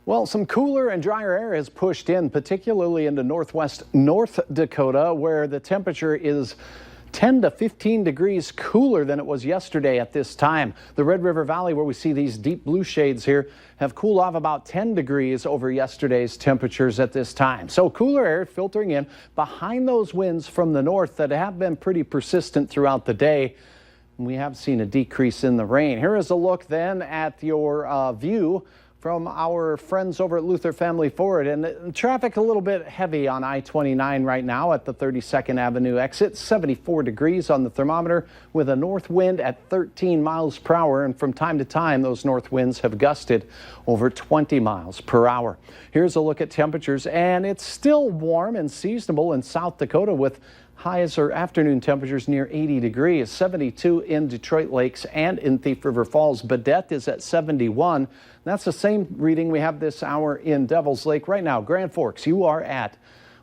Well, some cooler and drier air has pushed in, particularly into northwest North Dakota, where the temperature is 10 to 15 degrees cooler than it was yesterday at this time. The Red River Valley, where we see these deep blue shades here, have cooled off about 10 degrees over yesterday's temperatures at this time. So cooler air filtering in behind those winds from the north that have been pretty persistent throughout the day. We have seen a decrease in the rain. Here is a look then at your view from our friends over at Luther Family Ford, and traffic a little bit heavy on I-29 right now at the 32nd Avenue exit. 74 degrees on the thermometer with a north wind at 13 miles per hour, and from time to time those north winds have gusted over 20 miles per hour. Here's a look at temperatures, and it's still warm and seasonable in South Dakota with highs or afternoon temperatures near 80 degrees, 72 in Detroit Lakes and in Thief River Falls. Badette is at 71. That's the same reading we have this hour in Devil's Lake. Right now, Grand Forks, you are at,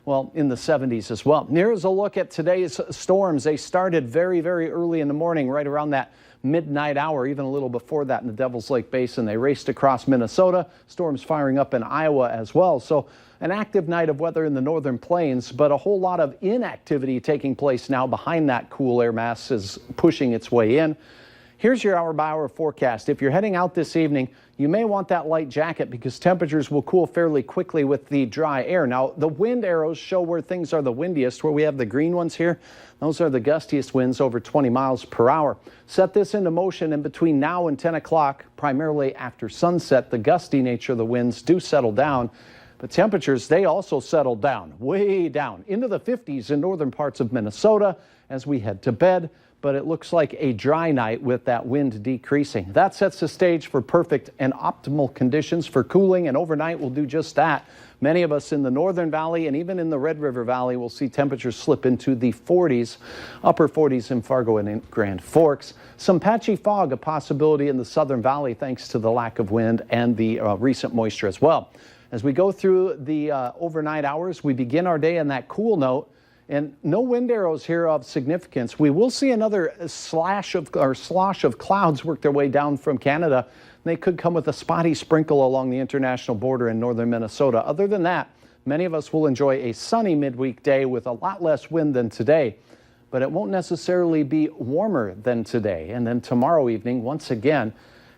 well, in the 70s as well. Here's a look at today's storms. They started very, very early in the morning, right around that midnight hour, even a little before that in the Devil's Lake Basin. They raced across Minnesota, storms firing up in Iowa as well. So an active night of weather in the northern plains, but a whole lot of inactivity taking place now behind that cool air mass is pushing its way in. Here's your hour-by-hour forecast. If you're heading out this evening, you may want that light jacket because temperatures will cool fairly quickly with the dry air. Now, the wind arrows show where things are the windiest, where we have the green ones here. Those are the gustiest winds over 20 miles per hour. Set this into motion, and between now and 10 o'clock, primarily after sunset, the gusty nature of the winds do settle down. But temperatures, they also settle down, way down, into the 50s in northern parts of Minnesota as we head to bed. But it looks like a dry night with that wind decreasing. That sets the stage for perfect and optimal conditions for cooling, and overnight will do just that. Many of us in the Northern Valley and even in the Red River Valley will see temperatures slip into the 40s, upper 40s in Fargo and in Grand Forks. Some patchy fog a possibility in the Southern Valley thanks to the lack of wind and the recent moisture as well. As we go through the overnight hours, we begin our day on that cool note. And no wind arrows here of significance. We will see another slosh of clouds work their way down from Canada. They could come with a spotty sprinkle along the international border in northern Minnesota. Other than that, many of us will enjoy a sunny midweek day with a lot less wind than today. But it won't necessarily be warmer than today. And then tomorrow evening, once again,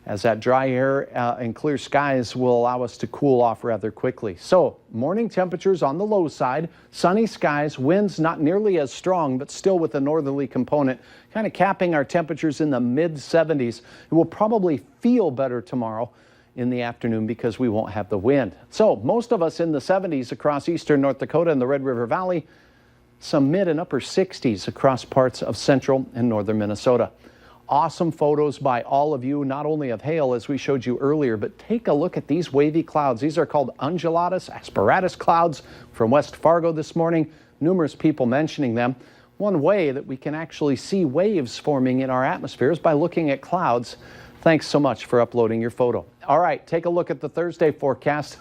as that dry air and clear skies will allow us to cool off rather quickly. So morning temperatures on the low side, sunny skies, winds not nearly as strong, but still with a northerly component, kind of capping our temperatures in the mid 70s. It will probably feel better tomorrow in the afternoon because we won't have the wind. So most of us in the 70s across eastern North Dakota and the Red River Valley, some mid and upper 60s across parts of central and northern Minnesota. Awesome photos by all of you, not only of hail as we showed you earlier, but take a look at these wavy clouds. These are called undulatus asperatus clouds from West Fargo this morning. Numerous people mentioning them. One way that we can actually see waves forming in our atmosphere is by looking at clouds. Thanks so much for uploading your photo. All right, take a look at the Thursday forecast.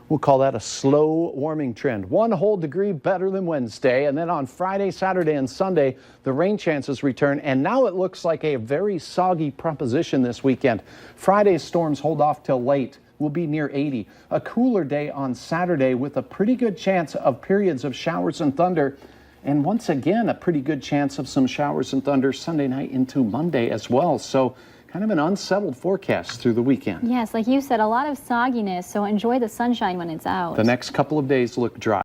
We'll call that a slow warming trend. 1 whole degree better than Wednesday. And then on Friday, Saturday, and Sunday, the rain chances return. And now it looks like a very soggy proposition this weekend. Friday's storms hold off till late. Will be near 80. A cooler day on Saturday with a pretty good chance of periods of showers and thunder. And once again, a pretty good chance of some showers and thunder Sunday night into Monday as well. So kind of an unsettled forecast through the weekend. Yes, like you said, a lot of sogginess, so enjoy the sunshine when it's out. The next couple of days look dry.